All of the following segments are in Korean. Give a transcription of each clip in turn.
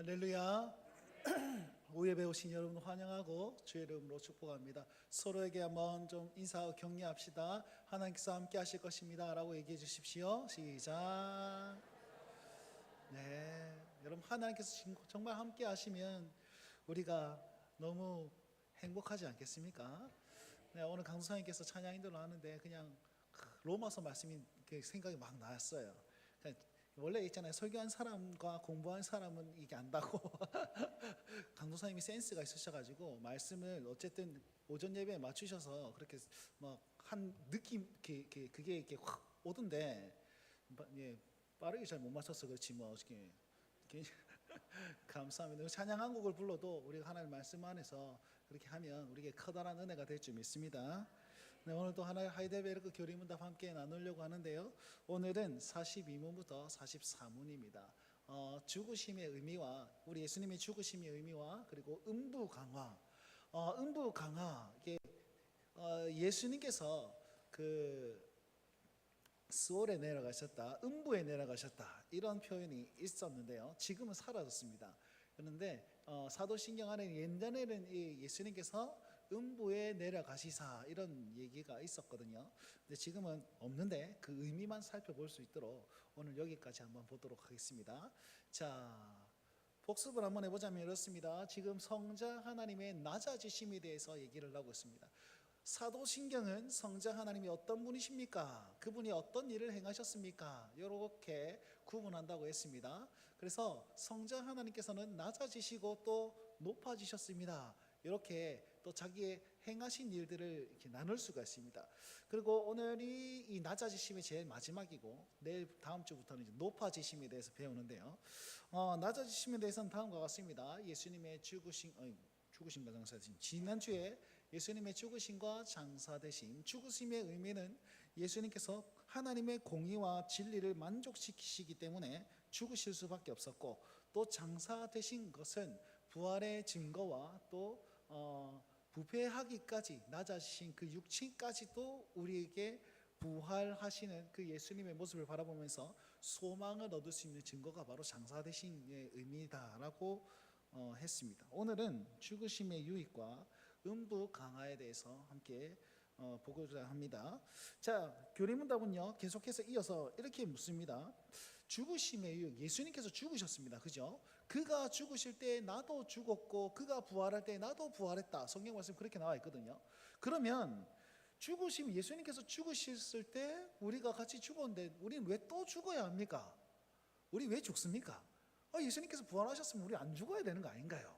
할렐루야. 오후에 배우신 여러분 환영하고 주의 이름으로 축복합니다. 서로에게 한번 좀 인사하고 격려합시다. 하나님께서 함께 하실 것입니다 라고 얘기해 주십시오. 시작. 네, 여러분 하나님께서 정말 함께 하시면 우리가 너무 행복하지 않겠습니까? 네, 오늘 강수사님께서 찬양 인도를 하는데 그냥 로마서 말씀이 생각이 막 나왔어요. 원래 있잖아요, 설교한 사람과 공부한 사람은 이게 안다고. 강도사님이 센스가 있으셔가지고 말씀을 어쨌든 오전 예배에 맞추셔서 그렇게 막 한 느낌 그게 이렇게 확 오던데, 예, 빠르게 잘 못 맞춰서 그렇지 뭐 어떻게 감사합니다. 찬양 한 곡을 불러도 우리가 하나님 말씀 안에서 그렇게 하면 우리에게 커다란 은혜가 될 줄 믿습니다. 네, 오늘도 하나의 하이델베르크 교리문답 함께 나누려고 하는데요. 오늘은 42문부터 44문입니다. 죽으심의 의미와 우리 예수님의 죽으심의 의미와 그리고 음부 강화. 음부 강화, 이게 예수님께서 그 스월에 내려가셨다, 음부에 내려가셨다, 이런 표현이 있었는데요. 지금은 사라졌습니다. 그런데 사도신경 안에 옛날에는 예수님께서 음부에 내려가시사 이런 얘기가 있었거든요. 근데 지금은 없는데 그 의미만 살펴볼 수 있도록 오늘 여기까지 한번 보도록 하겠습니다. 자, 복습을 한번 해보자면 이렇습니다. 지금 성자 하나님의 낮아지심에 대해서 얘기를 하고 있습니다. 사도신경은 성자 하나님이 어떤 분이십니까? 그분이 어떤 일을 행하셨습니까? 이렇게 구분한다고 했습니다. 그래서 성자 하나님께서는 낮아지시고 또 높아지셨습니다. 이렇게 또 자기의 행하신 일들을 이렇게 나눌 수가 있습니다. 그리고 오늘이 이 낮아지심이 제일 마지막이고 내일 다음 주부터는 이제 높아지심에 대해서 배우는데요. 낮아지심에 대해서는 다음과 같습니다. 예수님의 죽으심과 장사되심. 지난주에 예수님의 죽으심과 장사되심, 죽으심의 의미는 예수님께서 하나님의 공의와 진리를 만족시키시기 때문에 죽으실 수밖에 없었고, 또 장사되신 것은 부활의 증거와 또 부패하기까지 낮아지신 그 육신까지도 우리에게 부활하시는 그 예수님의 모습을 바라보면서 소망을 얻을 수 있는 증거가 바로 장사되신의 의미다라고 했습니다. 오늘은 죽으심의 유익과 음부 강화에 대해서 함께 보고자 합니다. 자, 교리문답은요 계속해서 이어서 이렇게 묻습니다. 죽으심의 유익, 예수님께서 죽으셨습니다, 그죠? 그가 죽으실 때 나도 죽었고 그가 부활할 때 나도 부활했다, 성경 말씀 그렇게 나와 있거든요. 그러면 죽으심, 예수님께서 죽으셨을 때 우리가 같이 죽었는데 우리는 왜 또 죽어야 합니까? 우리 왜 죽습니까? 예수님께서 부활하셨으면 우리 안 죽어야 되는 거 아닌가요?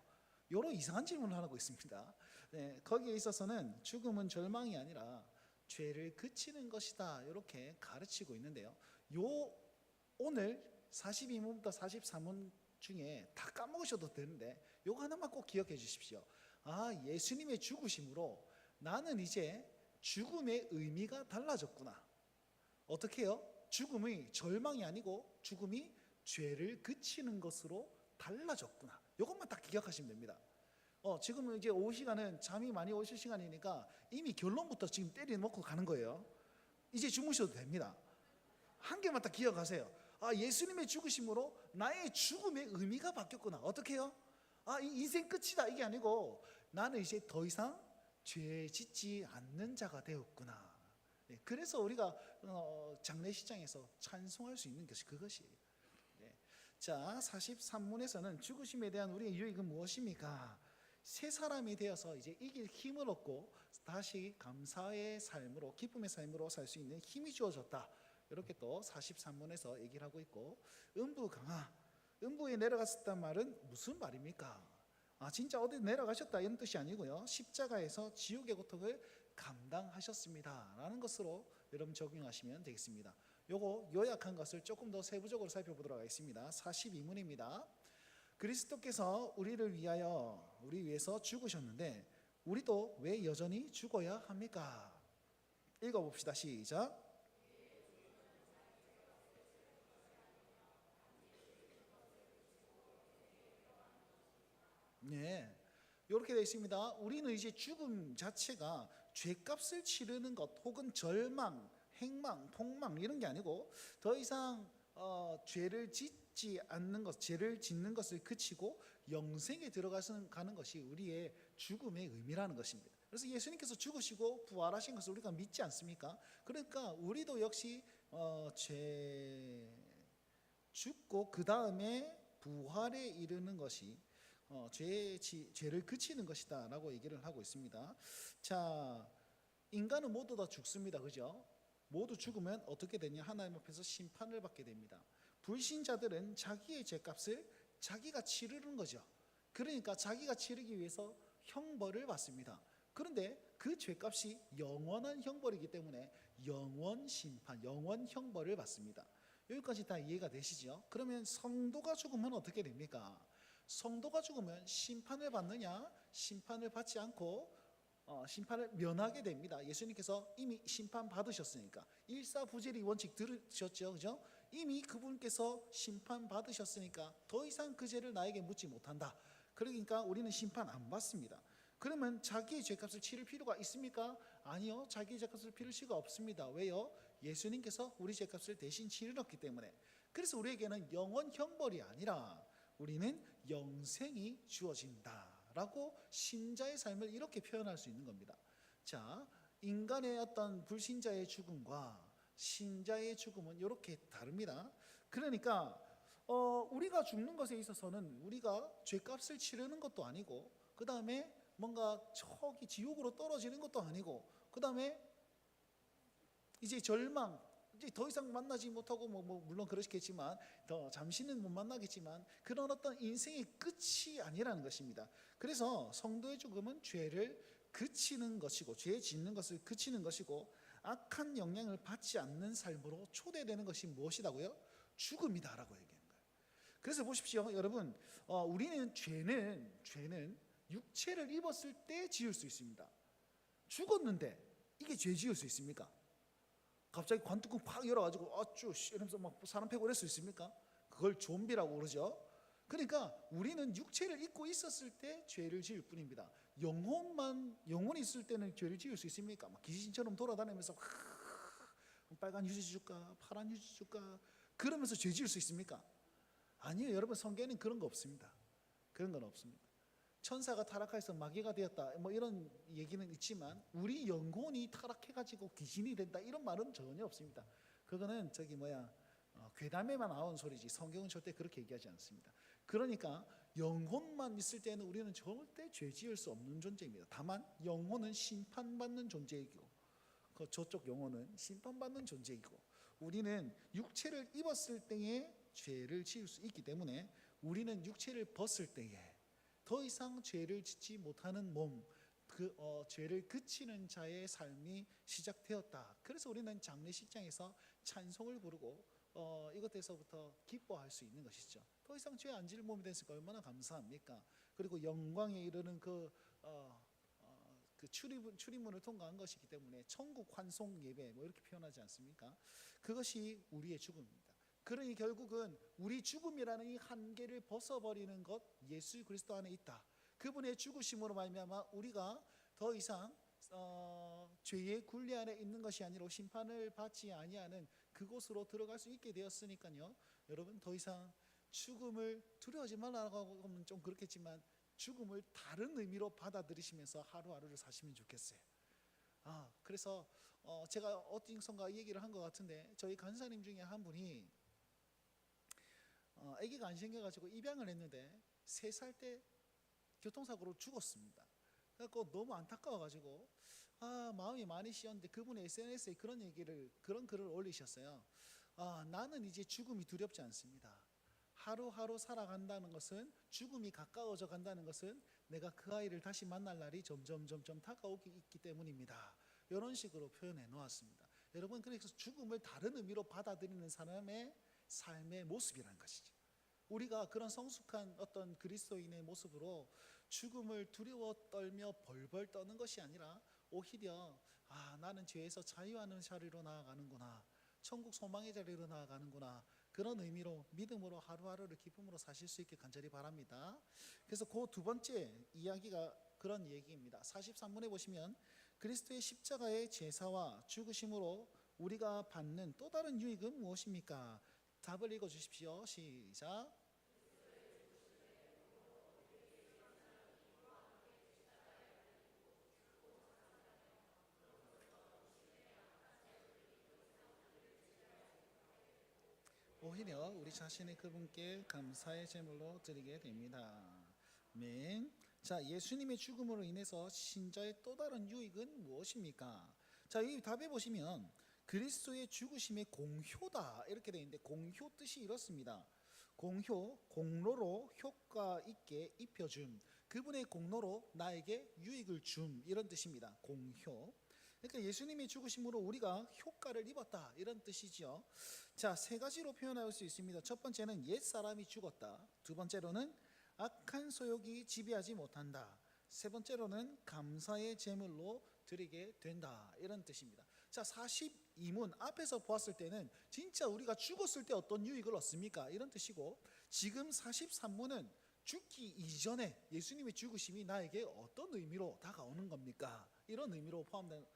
여러 이상한 질문을 하고 있습니다. 네, 거기에 있어서는 죽음은 절망이 아니라 죄를 그치는 것이다, 이렇게 가르치고 있는데요. 오늘 42문부터 44문 중에 다 까먹으셔도 되는데 요거 하나만 꼭 기억해 주십시오. 예수님의 죽으심으로 나는 이제 죽음의 의미가 달라졌구나. 어떻게 해요? 죽음이 절망이 아니고 죽음이 죄를 그치는 것으로 달라졌구나. 이것만 딱 기억하시면 됩니다. 지금 이제 오후 시간은 잠이 많이 오실 시간이니까 이미 결론부터 지금 때려놓고 가는 거예요. 이제 주무셔도 됩니다. 한 개만 딱 기억하세요. 예수님의 죽으심으로 나의 죽음의 의미가 바뀌었구나. 어떻게 해요? 이 인생 끝이다, 이게 아니고 나는 이제 더 이상 죄 짓지 않는 자가 되었구나. 그래서 우리가 장례식장에서 찬송할 수 있는 것이 그것이에요. 자, 43문에서는 죽으심에 대한 우리의 유익은 무엇입니까? 새 사람이 되어서 이제 이길 힘을 얻고 다시 감사의 삶으로, 기쁨의 삶으로 살 수 있는 힘이 주어졌다, 이렇게 또 43문에서 얘기를 하고 있고, 음부 강화, 음부에 내려갔었단 말은 무슨 말입니까? 진짜 어디 내려가셨다 이런 뜻이 아니고요, 십자가에서 지옥의 고통을 감당하셨습니다 라는 것으로 여러분 적용하시면 되겠습니다. 요거 요약한 것을 조금 더 세부적으로 살펴보도록 하겠습니다. 42문입니다. 그리스도께서 우리를 위하여, 우리 위해서 죽으셨는데 우리도 왜 여전히 죽어야 합니까? 읽어봅시다. 시작. 네, 이렇게 되어 있습니다. 우리는 이제 죽음 자체가 죄값을 치르는 것 혹은 절망, 행망, 폭망 이런 게 아니고 더 이상 죄를 짓지 않는 것, 죄를 짓는 것을 그치고 영생에 들어가는 것이 우리의 죽음의 의미라는 것입니다. 그래서 예수님께서 죽으시고 부활하신 것을 우리가 믿지 않습니까? 그러니까 우리도 역시 죄 죽고 그 다음에 부활에 이르는 것이 죄를 그치는 것이다 라고 얘기를 하고 있습니다. 자, 인간은 모두 다 죽습니다. 그죠? 모두 죽으면 어떻게 되냐? 하나님 앞에서 심판을 받게 됩니다. 불신자들은 자기의 죄값을 자기가 치르는 거죠. 그러니까 자기가 치르기 위해서 형벌을 받습니다. 그런데 그 죄값이 영원한 형벌이기 때문에 영원 심판, 영원 형벌을 받습니다. 여기까지 다 이해가 되시죠? 그러면 성도가 죽으면 어떻게 됩니까? 성도가 죽으면 심판을 받느냐? 심판을 받지 않고 심판을 면하게 됩니다. 예수님께서 이미 심판 받으셨으니까. 일사부재리 원칙 들으셨죠? 그죠? 이미 그분께서 심판 받으셨으니까 더 이상 그 죄를 나에게 묻지 못한다. 그러니까 우리는 심판 안 받습니다. 그러면 자기의 죄값을 치를 필요가 있습니까? 아니요, 자기의 죄값을 치를 필요가 없습니다. 왜요? 예수님께서 우리 죄값을 대신 치르셨기 때문에. 그래서 우리에게는 영원 형벌이 아니라 우리는 영생이 주어진다라고 신자의 삶을 이렇게 표현할 수 있는 겁니다. 자, 인간의 어떤 불신자의 죽음과 신자의 죽음은 이렇게 다릅니다. 그러니까 우리가 죽는 것에 있어서는 우리가 죄값을 치르는 것도 아니고, 그 다음에 뭔가 저기 지옥으로 떨어지는 것도 아니고, 그 다음에 이제 절망, 이제 더 이상 만나지 못하고 물론 그렇겠지만 더 잠시는 못 만나겠지만 그런 어떤 인생의 끝이 아니라는 것입니다. 그래서 성도의 죽음은 죄를 그치는 것이고, 죄 짓는 것을 그치는 것이고, 악한 영향을 받지 않는 삶으로 초대되는 것이 무엇이라고요? 죽음이다라고 얘기하는 거예요. 그래서 보십시오, 여러분, 우리는 죄는 육체를 입었을 때 지을 수 있습니다. 죽었는데 이게 죄 지을 수 있습니까? 갑자기 관뚜껑 팍 열어가지고 어쭈 이러면서 막 사람 패고 이럴 수 있습니까? 그걸 좀비라고 그러죠. 그러니까 우리는 육체를 입고 있었을 때 죄를 지을 뿐입니다. 영혼이 있을 때는 죄를 지을 수 있습니까? 막 귀신처럼 돌아다니면서 빨간 휴지 줄까 파란 휴지 줄까 그러면서 죄 지을 수 있습니까? 아니요, 여러분, 성경에는 그런 거 없습니다. 그런 건 없습니다. 천사가 타락해서 마귀가 되었다 이런 얘기는 있지만 우리 영혼이 타락해가지고 귀신이 된다 이런 말은 전혀 없습니다. 그거는 괴담에만 나온 소리지 성경은 절대 그렇게 얘기하지 않습니다. 그러니까 영혼만 있을 때는 우리는 절대 죄 지을 수 없는 존재입니다. 다만 영혼은 심판받는 존재이고, 저쪽 영혼은 심판받는 존재이고, 우리는 육체를 입었을 때에 죄를 지을 수 있기 때문에 우리는 육체를 벗을 때에 더 이상 죄를 짓지 못하는 몸, 죄를 그치는 자의 삶이 시작되었다. 그래서 우리는 장례식장에서 찬송을 부르고 이것에서부터 기뻐할 수 있는 것이죠. 더 이상 죄 안 지을 몸이 됐으니까 얼마나 감사합니까? 그리고 영광에 이르는 그 출입문을 통과한 것이기 때문에 천국 환송 예배 이렇게 표현하지 않습니까? 그것이 우리의 죽음입니다. 그러니 결국은 우리 죽음이라는 이 한계를 벗어버리는 것, 예수 그리스도 안에 있다. 그분의 죽으심으로 말미암아 우리가 더 이상 죄의 굴레 안에 있는 것이 아니라 심판을 받지 아니하는 그곳으로 들어갈 수 있게 되었으니까요. 여러분, 더 이상 죽음을 두려워하지 말라고 하면 좀 그렇겠지만 죽음을 다른 의미로 받아들이시면서 하루하루를 사시면 좋겠어요. 그래서 제가 어딘가 얘기를 한 것 같은데, 저희 간사님 중에 한 분이 아기가 안 생겨가지고 입양을 했는데 3살 때 교통사고로 죽었습니다. 그래서 너무 안타까워가지고 마음이 많이 씌었는데 그분이 SNS에 그런 글을 올리셨어요. 나는 이제 죽음이 두렵지 않습니다. 하루하루 살아간다는 것은, 죽음이 가까워져 간다는 것은 내가 그 아이를 다시 만날 날이 점점 다가오기 있기 때문입니다. 이런 식으로 표현해 놓았습니다. 여러분, 그래서 죽음을 다른 의미로 받아들이는 사람의 삶의 모습이라는 것이죠. 우리가 그런 성숙한 어떤 그리스도인의 모습으로 죽음을 두려워 떨며 벌벌 떠는 것이 아니라 오히려 나는 죄에서 자유하는 자리로 나아가는구나, 천국 소망의 자리로 나아가는구나, 그런 의미로 믿음으로 하루하루를 기쁨으로 사실 수 있게 간절히 바랍니다. 그래서 그 두 번째 이야기가 그런 얘기입니다. 43문에 보시면 그리스도의 십자가의 제사와 죽으심으로 우리가 받는 또 다른 유익은 무엇입니까? 답을 읽어 주십시오. 시작. 오히려 우리 자신의 그분께 감사의 제물로 드리게 됩니다. 아멘. 자, 예수님의 죽음으로 인해서 신자의 또 다른 유익은 무엇입니까? 자, 이 답에 보시면 그리스도의 죽으심의 공효다 이렇게 되어 있는데, 공효 뜻이 이렇습니다. 공효, 공로로 효과 있게 입혀줌, 그분의 공로로 나에게 유익을 줌, 이런 뜻입니다. 공효. 그러니까 예수님의 죽으심으로 우리가 효과를 입었다 이런 뜻이죠. 자, 세 가지로 표현할 수 있습니다. 첫 번째는 옛사람이 죽었다. 두 번째로는 악한 소욕이 지배하지 못한다. 세 번째로는 감사의 제물로 드리게 된다 이런 뜻입니다. 자, 42문 앞에서 보았을 때는 진짜 우리가 죽었을 때 어떤 유익을 얻습니까? 이런 뜻이고, 지금 43문은 죽기 이전에 예수님의 죽으심이 나에게 어떤 의미로 다가오는 겁니까? 이런 의미로 포함된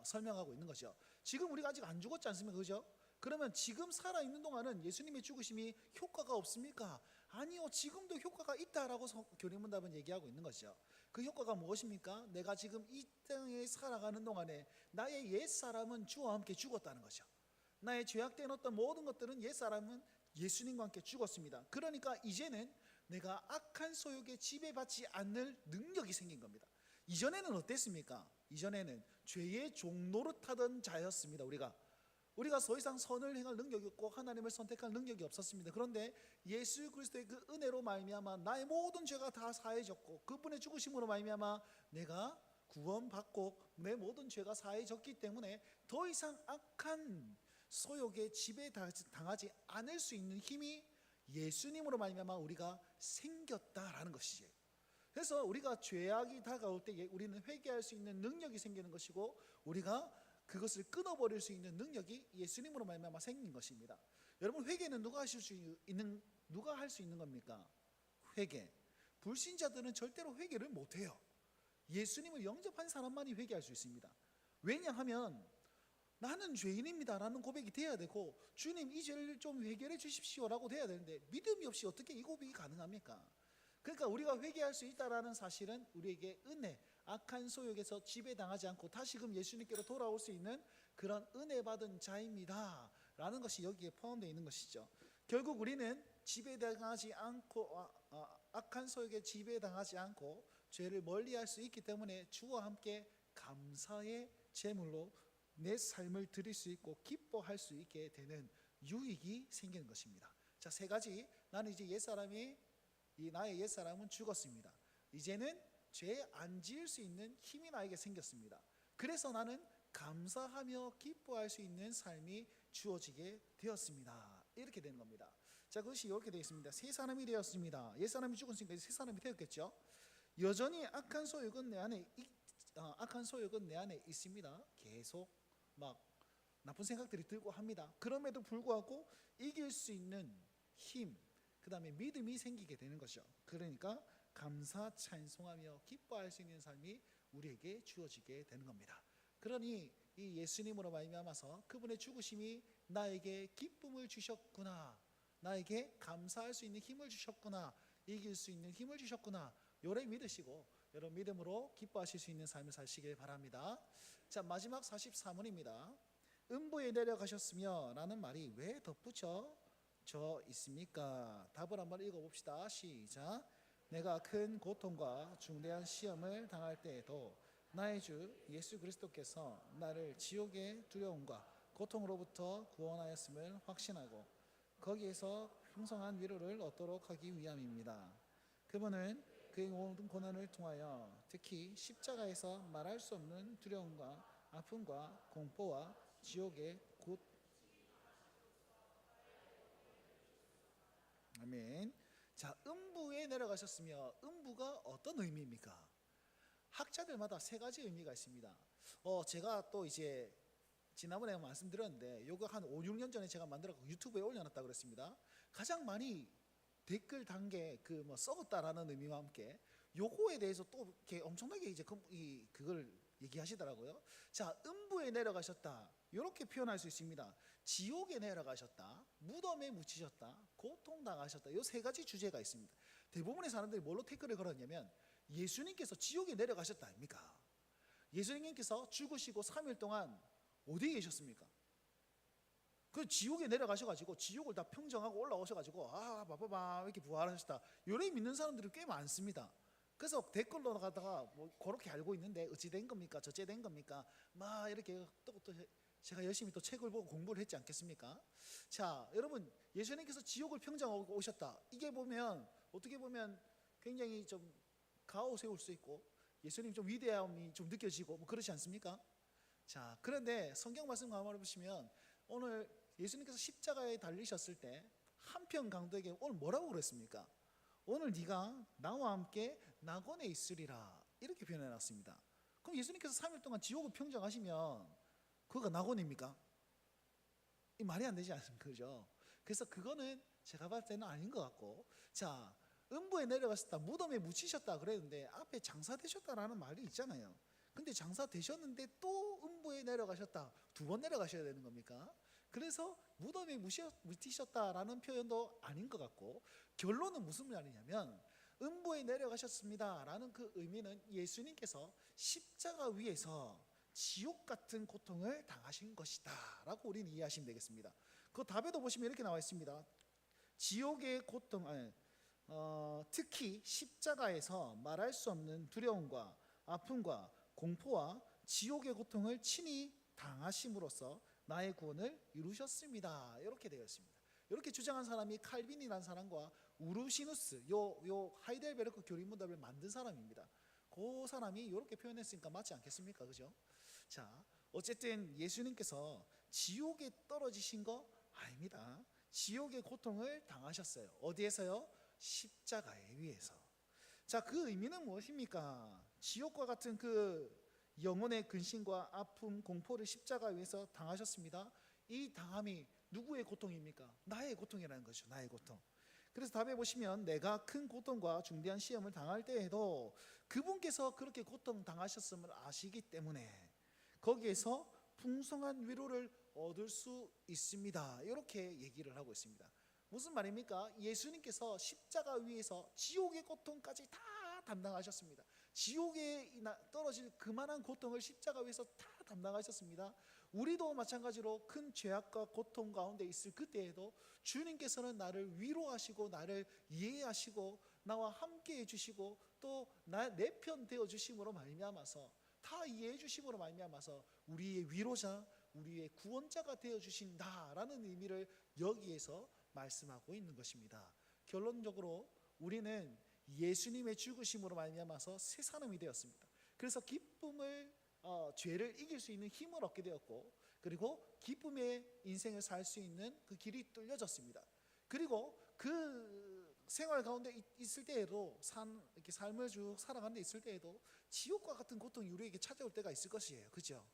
설명하고 있는 거죠. 지금 우리가 아직 안 죽었지 않습니까? 그죠? 그러면 지금 살아있는 동안은 예수님의 죽으심이 효과가 없습니까? 아니요, 지금도 효과가 있다라고 교리문답은 얘기하고 있는 거죠. 그 효과가 무엇입니까? 내가 지금 이 땅에 살아가는 동안에 나의 옛사람은 주와 함께 죽었다는 거죠. 나의 죄악된 어떤 모든 것들은 옛사람은 예수님과 함께 죽었습니다. 그러니까 이제는 내가 악한 소욕에 지배받지 않을 능력이 생긴 겁니다. 이전에는 어땠습니까? 이전에는 죄의 종노릇하던 자였습니다. 우리가 더 이상 선을 행할 능력이 없고 하나님을 선택할 능력이 없었습니다. 그런데 예수 그리스도의 그 은혜로 말미암아 나의 모든 죄가 다 사해졌고, 그분의 죽으심으로 말미암아 내가 구원받고 내 모든 죄가 사해졌기 때문에 더 이상 악한 소욕에 지배당하지 않을 수 있는 힘이 예수님으로 말미암아 우리가 생겼다라는 것이지. 그래서 우리가 죄악이 다가올 때 우리는 회개할 수 있는 능력이 생기는 것이고, 우리가 그것을 끊어버릴 수 있는 능력이 예수님으로 말미암아 생긴 것입니다. 여러분, 회개는 누가 할 수 있는 겁니까? 회개. 불신자들은 절대로 회개를 못해요. 예수님을 영접한 사람만이 회개할 수 있습니다. 왜냐하면 나는 죄인입니다 라는 고백이 돼야 되고, 주님 이 죄를 좀 해결해 주십시오 라고 돼야 되는데, 믿음이 없이 어떻게 이 고백이 가능합니까? 그러니까 우리가 회개할 수 있다라는 사실은 우리에게 은혜, 악한 소욕에서 지배당하지 않고 다시금 예수님께로 돌아올 수 있는 그런 은혜 받은 자입니다 라는 것이 여기에 포함되어 있는 것이죠. 결국 우리는 지배당하지 않고 악한 소욕에 지배당하지 않고 죄를 멀리할 수 있기 때문에 주와 함께 감사의 제물로 내 삶을 드릴 수 있고 기뻐할 수 있게 되는 유익이 생기는 것입니다. 자, 세 가지. 나는 이제 나의 옛사람은 죽었습니다. 이제는 죄 안 지을 수 있는 힘이 나에게 생겼습니다. 그래서 나는 감사하며 기뻐할 수 있는 삶이 주어지게 되었습니다. 이렇게 되는 겁니다. 자, 그것이 이렇게 되어 있습니다. 새 사람이 되었습니다. 옛사람이 죽었으니까 새 사람이 되었겠죠. 여전히 악한 소욕은 내 안에 있습니다. 계속 막 나쁜 생각들이 들고 합니다. 그럼에도 불구하고 이길 수 있는 힘, 그 다음에 믿음이 생기게 되는 거죠. 그러니까 감사 찬송하며 기뻐할 수 있는 삶이 우리에게 주어지게 되는 겁니다. 그러니 이 예수님으로 말미암아서 그분의 죽으심이 나에게 기쁨을 주셨구나, 나에게 감사할 수 있는 힘을 주셨구나, 이길 수 있는 힘을 주셨구나, 요래 믿으시고 여러분 믿음으로 기뻐하실 수 있는 삶을 사시길 바랍니다. 자, 마지막 44문입니다. 음부에 내려가셨으며 라는 말이 왜 덧붙여 져 있습니까? 답을 한번 읽어봅시다. 시작. 내가 큰 고통과 중대한 시험을 당할 때에도 나의 주 예수 그리스도께서 나를 지옥의 두려움과 고통으로부터 구원하였음을 확신하고 거기에서 풍성한 위로를 얻도록 하기 위함입니다. 그분은 그의 모든 고난을 통하여 특히 십자가에서 말할 수 없는 두려움과 아픔과 공포와 지옥의 아멘. 자, 음부에 내려가셨으며, 음부가 어떤 의미입니까? 학자들마다 세 가지 의미가 있습니다. 제가 또 이제 지난번에 말씀드렸는데 요거 한 5, 6년 전에 제가 만들어 유튜브에 올려놨다 그랬습니다. 가장 많이 댓글 단 게 그 뭐 썩었다라는 의미와 함께 요거에 대해서 또 이렇게 엄청나게 이제 그걸 얘기하시더라고요. 자, 음부에 내려가셨다 이렇게 표현할 수 있습니다. 지옥에 내려가셨다, 무덤에 묻히셨다, 고통당하셨다. 이 세 가지 주제가 있습니다. 대부분의 사람들이 뭘로 태클을 걸었냐면 예수님께서 지옥에 내려가셨다 아닙니까? 예수님께서 죽으시고 3일 동안 어디에 계셨습니까? 그 지옥에 내려가셔가지고 지옥을 다 평정하고 올라오셔가지고 바바바 이렇게 부활하셨다, 요래 믿는 사람들이 꽤 많습니다. 그래서 댓글로 나가다가 뭐 그렇게 알고 있는데 어찌 된 겁니까? 저째 된 겁니까? 막 이렇게 또 제가 열심히 또 책을 보고 공부를 했지 않겠습니까? 자, 여러분, 예수님께서 지옥을 평정하고 오셨다, 이게 보면 어떻게 보면 굉장히 좀 가오세울 수 있고 예수님 좀 위대함이 좀 느껴지고 뭐 그렇지 않습니까? 자, 그런데 성경 말씀 가만히 보시면 오늘 예수님께서 십자가에 달리셨을 때 한편 강도에게 오늘 뭐라고 그랬습니까? 오늘 네가 나와 함께 낙원에 있으리라, 이렇게 표현해 놨습니다. 그럼 예수님께서 3일 동안 지옥을 평정하시면 그거가 낙원입니까? 이 말이 안 되지 않습니까? 그죠? 그래서 그거는 제가 봤을 때는 아닌 것 같고, 자, 음부에 내려가셨다, 무덤에 묻히셨다 그랬는데 앞에 장사되셨다라는 말이 있잖아요. 근데 장사되셨는데 또 음부에 내려가셨다, 두 번 내려가셔야 되는 겁니까? 그래서 무덤에 묻히셨다라는 표현도 아닌 것 같고, 결론은 무슨 말이냐면 음부에 내려가셨습니다라는 그 의미는 예수님께서 십자가 위에서 지옥 같은 고통을 당하신 것이다 라고 우리는 이해하시면 되겠습니다. 그 답에도 보시면 이렇게 나와 있습니다. 지옥의 고통, 특히 십자가에서 말할 수 없는 두려움과 아픔과 공포와 지옥의 고통을 친히 당하심으로써 나의 구원을 이루셨습니다, 이렇게 되어 있습니다. 이렇게 주장한 사람이 칼빈이라는 사람과 우르시누스, 요 하이델베르크 교리문답을 만든 사람입니다. 그 사람이 이렇게 표현했으니까 맞지 않겠습니까? 그죠? 자, 어쨌든 예수님께서 지옥에 떨어지신 거 아닙니다. 지옥의 고통을 당하셨어요. 어디에서요? 십자가에 위에서. 자, 그 의미는 무엇입니까? 지옥과 같은 그 영혼의 근심과 아픔, 공포를 십자가 위에서 당하셨습니다. 이 당함이 누구의 고통입니까? 나의 고통이라는 거죠. 나의 고통. 그래서 답에 보시면 내가 큰 고통과 중대한 시험을 당할 때에도 그분께서 그렇게 고통 당하셨음을 아시기 때문에 거기에서 풍성한 위로를 얻을 수 있습니다, 이렇게 얘기를 하고 있습니다. 무슨 말입니까? 예수님께서 십자가 위에서 지옥의 고통까지 다 담당하셨습니다. 지옥에 떨어질 그만한 고통을 십자가 위에서 다 담당하셨습니다. 우리도 마찬가지로 큰 죄악과 고통 가운데 있을 그때에도 주님께서는 나를 위로하시고 나를 이해하시고 나와 함께 해주시고 또 내 편 되어 주심으로 말미암아서, 다 이해해 주심으로 말미암아서 우리의 위로자, 우리의 구원자가 되어 주신다라는 의미를 여기에서 말씀하고 있는 것입니다. 결론적으로 우리는 예수님의 죽으심으로 말미암아서 새 사람이 되었습니다. 그래서 기쁨을 죄를 이길 수 있는 힘을 얻게 되었고, 그리고 기쁨의 인생을 살 수 있는 그 길이 뚫려졌습니다. 그리고 그 생활 가운데 있을 때에도 이렇게 삶을 쭉 살아가는 데 있을 때에도 지옥과 같은 고통이 우리에게 찾아올 때가 있을 것이에요. 그죠?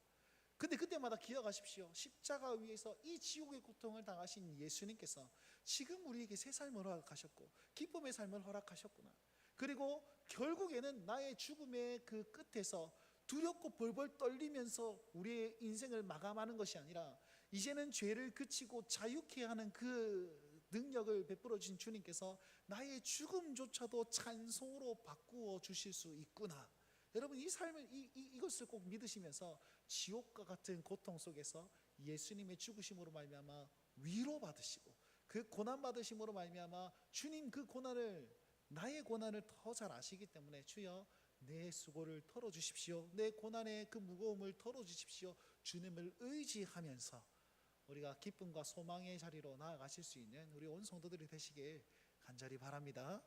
근데 그때마다 기억하십시오. 십자가 위에서 이 지옥의 고통을 당하신 예수님께서 지금 우리에게 새 삶을 허락하셨고 기쁨의 삶을 허락하셨구나. 그리고 결국에는 나의 죽음의 그 끝에서 두렵고 벌벌 떨리면서 우리의 인생을 마감하는 것이 아니라 이제는 죄를 그치고 자유케 하는 그 능력을 베풀어 주신 주님께서 나의 죽음조차도 찬송으로 바꾸어 주실 수 있구나. 여러분, 이 삶을 이것을 꼭 믿으시면서 지옥과 같은 고통 속에서 예수님의 죽으심으로 말미암아 위로받으시고 그 고난 받으심으로 말미암아 주님 그 고난을, 나의 고난을 더 잘 아시기 때문에 주여 내 수고를 털어주십시오, 내 고난의 그 무거움을 털어주십시오, 주님을 의지하면서 우리가 기쁨과 소망의 자리로 나아가실 수 있는 우리 온 성도들이 되시길 간절히 바랍니다.